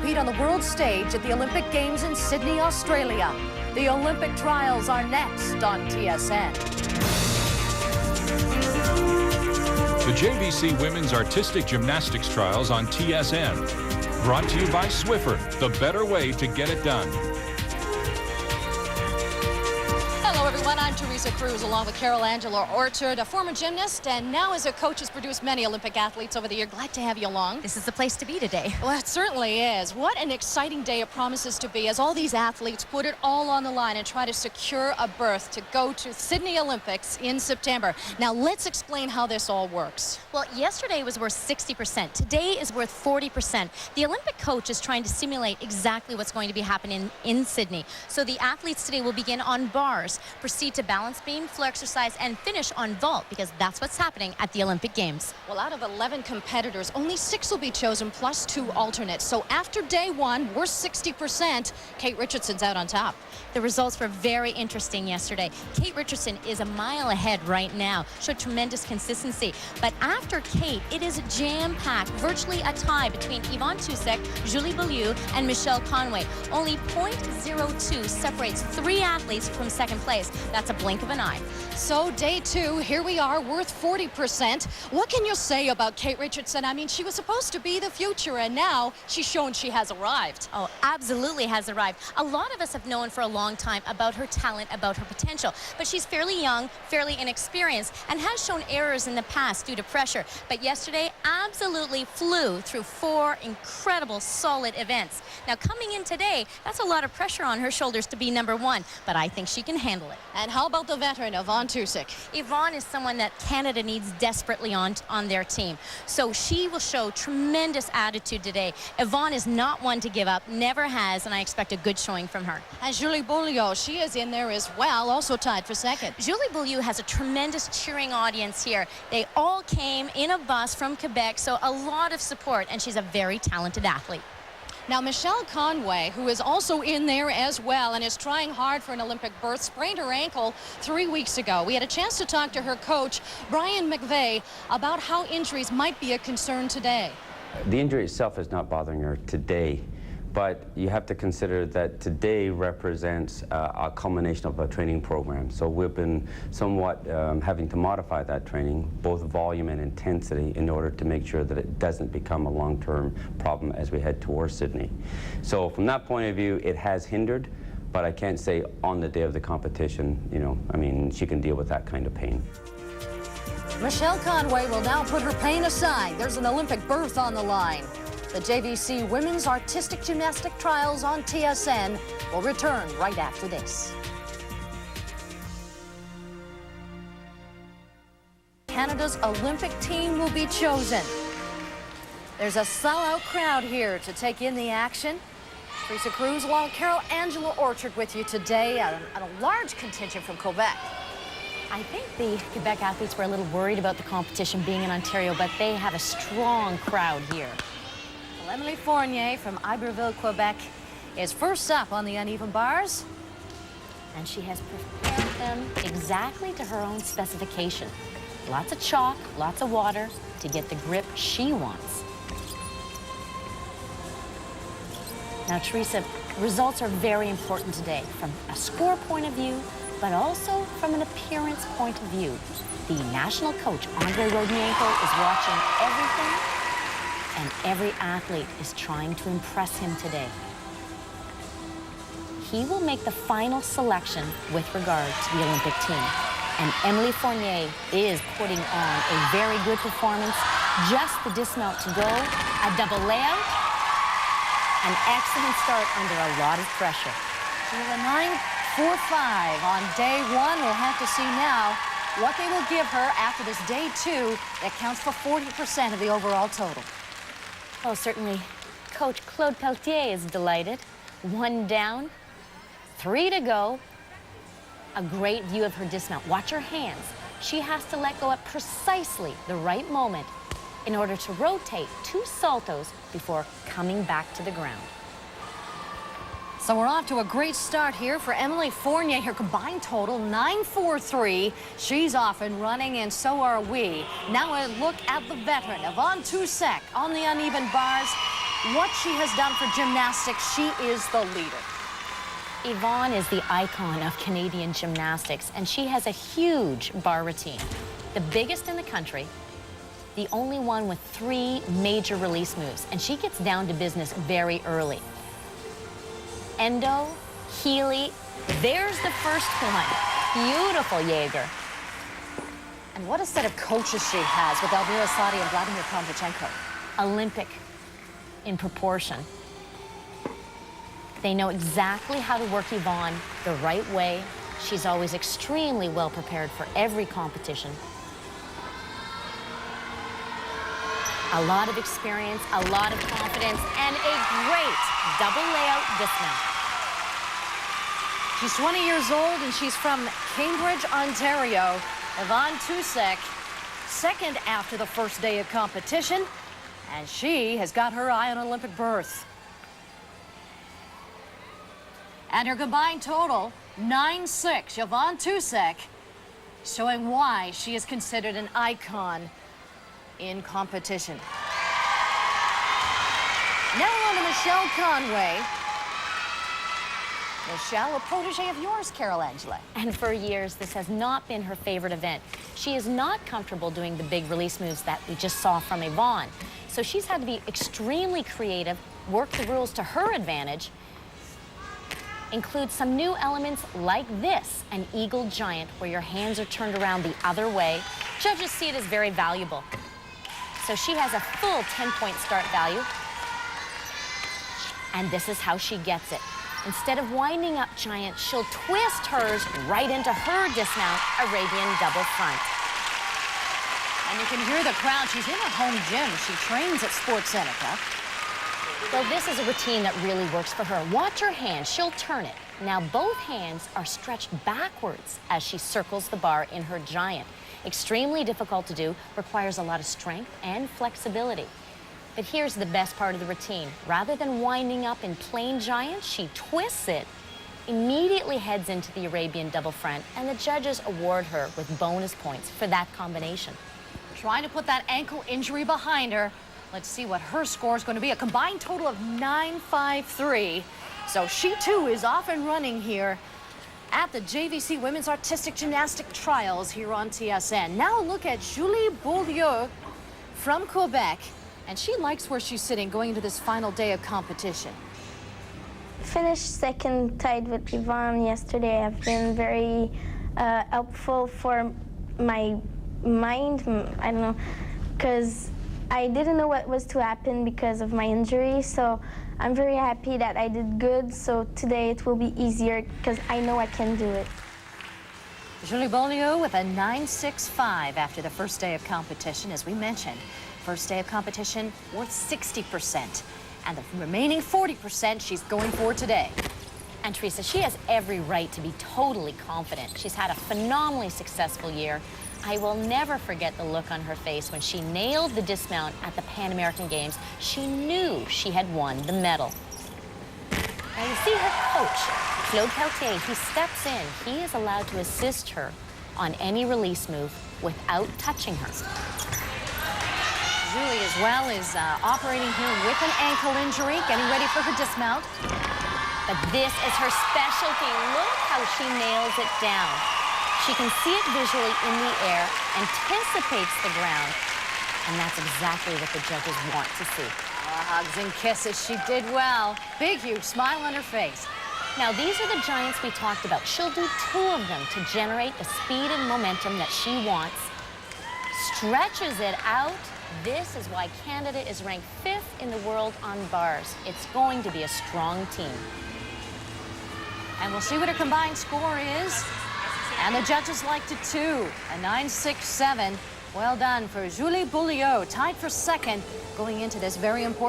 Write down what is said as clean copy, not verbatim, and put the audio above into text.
compete on the world stage at the Olympic Games in Sydney, Australia. The Olympic trials are next on TSN. The JVC Women's Artistic Gymnastics Trials on TSN. Brought to you by Swiffer, the better way to get it done. Hello, everyone. I'm Teresa Cruz, along with Carol Angela Orchard, a former gymnast, and now as a coach has produced many Olympic athletes over the year. Glad to have you along. This is the place to be today. Well, it certainly is. What an exciting day it promises to be as all these athletes put it all on the line and try to secure a berth to go to Sydney Olympics in September. Now, let's explain how this all works. Well, yesterday was worth 60%. Today is worth 40%. The Olympic coach is trying to simulate exactly what's going to be happening in Sydney. So the athletes today will begin on bars, proceed to balance beam, floor exercise, and finish on vault, because that's what's happening at the Olympic Games. Well, out of 11 competitors, only 6 will be chosen, plus 2 alternates. So after day 1, we're 60%. Kate Richardson's out on top. The results were very interesting yesterday. Kate Richardson is a mile ahead right now, showed tremendous consistency. But after Kate, it is jam-packed, virtually a tie between Yvonne Tousek, Julie Beaulieu, and Michelle Conway. Only .02 separates 3 athletes from second place. That's a blink of an eye. So day 2, here we are, worth 40%. What can you say about Kate Richardson? I mean, she was supposed to be the future, and now she's shown she has arrived. Oh, absolutely has arrived. A lot of us have known for a long time about her talent, about her potential, but she's fairly young, fairly inexperienced, and has shown errors in the past due to pressure. But yesterday, absolutely flew through 4 incredible, solid events. Now, coming in today, that's a lot of pressure on her shoulders to be number 1, but I think she can handle it. And how about the veteran, Yvonne Tousek? Yvonne is someone that Canada needs desperately on their team. So she will show tremendous attitude today. Yvonne is not one to give up, never has, and I expect a good showing from her. And Julie Beaulieu, she is in there as well, also tied for second. Julie Beaulieu has a tremendous cheering audience here. They all came in a bus from Quebec, so a lot of support, and she's a very talented athlete. Now, Michelle Conway, who is also in there as well and is trying hard for an Olympic berth, sprained her ankle 3 weeks ago. We had a chance to talk to her coach, Brian McVeigh, about how injuries might be a concern today. The injury itself is not bothering her today, but you have to consider that today represents a culmination of a training program. So we've been somewhat having to modify that training, both volume and intensity, in order to make sure that it doesn't become a long-term problem as we head towards Sydney. So from that point of view, it has hindered, but I can't say on the day of the competition, you know, I mean, she can deal with that kind of pain. Michelle Conway will now put her pain aside. There's an Olympic berth on the line. The JVC Women's Artistic Gymnastic Trials on TSN will return right after this. Canada's Olympic team will be chosen. There's a sellout crowd here to take in the action. Teresa Cruz along with Carol Angela Orchard with you today, and a large contingent from Quebec. I think the Quebec athletes were a little worried about the competition being in Ontario, but they have a strong crowd here. Well, Emilie Fournier from Iberville, Quebec, is first up on the uneven bars. And she has prepared them exactly to her own specification. Lots of chalk, lots of water to get the grip she wants. Now, Teresa, results are very important today from a score point of view, but also from an appearance point of view. The national coach, Andre Rodnienko, is watching everything, and every athlete is trying to impress him today. He will make the final selection with regard to the Olympic team. And Emilie Fournier is putting on a very good performance. Just the dismount to go, a double layout, an excellent start under a lot of pressure. With a 9.45 on day 1, we'll have to see now what they will give her after this day 2 that counts for 40% of the overall total. Oh, certainly. Coach Claude Pelletier is delighted. 1 down, 3 to go. A great view of her dismount. Watch her hands. She has to let go at precisely the right moment in order to rotate 2 saltos before coming back to the ground. So we're off to a great start here for Emilie Fournier. Her combined total, 9.43. She's off and running, and so are we. Now a look at the veteran, Yvonne Tousek, on the uneven bars. what she has done for gymnastics, she is the leader. Yvonne is the icon of Canadian gymnastics, and she has a huge bar routine. The biggest in the country, the only one with 3 major release moves, and she gets down to business very early. Endo, Healy, there's the first one. Beautiful, Jaeger. And what a set of coaches she has with Elvira Sadi and Vladimir Konvachenko. Olympic in proportion. They know exactly how to work Yvonne the right way. She's always extremely well prepared for every competition. A lot of experience, a lot of confidence, and a great double layout dismount. She's 20 years old and she's from Cambridge, Ontario. Yvonne Tousek, second after the first day of competition, and she has got her eye on an Olympic berth. And her combined total, 9-6. Yvonne Tousek, showing why she is considered an icon in competition. Now on to Michelle Conway. Michelle, a protege of yours, Carol Angela. And for years, this has not been her favorite event. She is not comfortable doing the big release moves that we just saw from Yvonne. So she's had to be extremely creative, work the rules to her advantage, include some new elements like this, an eagle giant, where your hands are turned around the other way. Judges see it as very valuable. So she has a full 10-point start value. And this is how she gets it. Instead of winding up giant, she'll twist hers right into her dismount Arabian double front. And you can hear the crowd. She's in her home gym. She trains at Sports Seneca. Well, this is a routine that really works for her. Watch her hand. She'll turn it. Now, both hands are stretched backwards as she circles the bar in her giant. Extremely difficult to do, requires a lot of strength and flexibility. But here's the best part of the routine. Rather than winding up in plain giant, she twists it, immediately heads into the Arabian double front, and the judges award her with bonus points for that combination. Trying to put that ankle injury behind her. Let's see what her score is going to be. A combined total of 9.53. So she, too, is off and running here at the JVC Women's Artistic Gymnastic Trials here on TSN. Now look at Julie Beaulieu from Quebec. And she likes where she's sitting going into this final day of competition. Finished second, tied with Yvonne yesterday. Have been very helpful for my mind. I don't know, because I didn't know what was to happen because of my injury. So I'm very happy that I did good. So today it will be easier because I know I can do it. Julie Beaulieu with a 9.65 after the first day of competition, as we mentioned. First day of competition worth 60%, and the remaining 40% she's going for today. And Teresa, she has every right to be totally confident. She's had a phenomenally successful year. I will never forget the look on her face when she nailed the dismount at the Pan American Games. She knew she had won the medal. Now you see her coach, Claude Peltier, he steps in. He is allowed to assist her on any release move without touching her. Julie, as well, is operating here with an ankle injury, getting ready for her dismount. But this is her specialty. Look how she nails it down. She can see it visually in the air, anticipates the ground, and that's exactly what the judges want to see. Hugs and kisses. She did well. Big, huge smile on her face. Now, these are the giants we talked about. She'll do 2 of them to generate the speed and momentum that she wants. Stretches it out. This is why Canada is ranked 5th in the world on bars. It's going to be a strong team. And we'll see what her combined score is. And the judges liked it too. A 9.67. Well done for Julie Beaulieu, tied for second going into this very important